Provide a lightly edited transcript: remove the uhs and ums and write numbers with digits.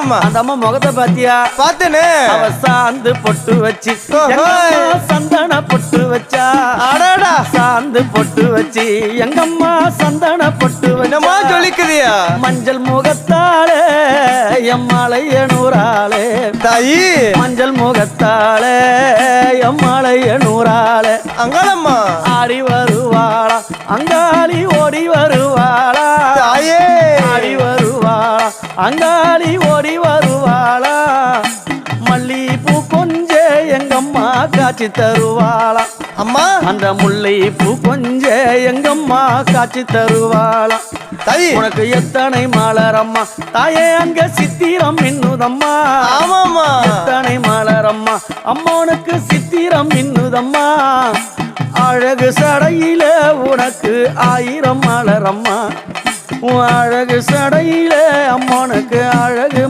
ஆமாமா. அந்த அம்மா முகத்தை பாத்தியா? பார்த்தேனே. அவ சாந்து பொட்டு வச்சு சந்தன பொட்டு வச்சா. அடடா. சாந்து பொட்டு வச்சு எங்கம்மா சந்தன பொட்டு என்னமா சொல்லிக்குதியா? மஞ்சள் முகத்தாளே எம்மாளைய நூறாளே தாயி. மஞ்சள் முகத்தாளே எம்மாளைய நூறாளே அங்காளம்மா ஆடி வருவாளா அங்காளி ஓடி வருவாளா. தாயே. ஆடி வருவாளா அங்காளி ஓடி வருவாளா. மல்லிப்பூ கொஞ்ச எங்கம்மா காட்சி தருவாளா. அம்மா அந்த முல்லை பூ கொஞ்ச எங்கம்மா காட்சி தருவாளா. தாயி. உனக்கு எத்தனை மலரம்மா தாயே அங்க சித்திரம் மின்னுதம்மா. ஆமாமா. எத்தனை மலரம்மா அம்மா உனக்கு சித்திரம் மின்னுதம்மா. அழகு சடையில உனக்கு 1000 மலரம்மா. உன் அழகு சடையில அம்மானுக்கு அழகு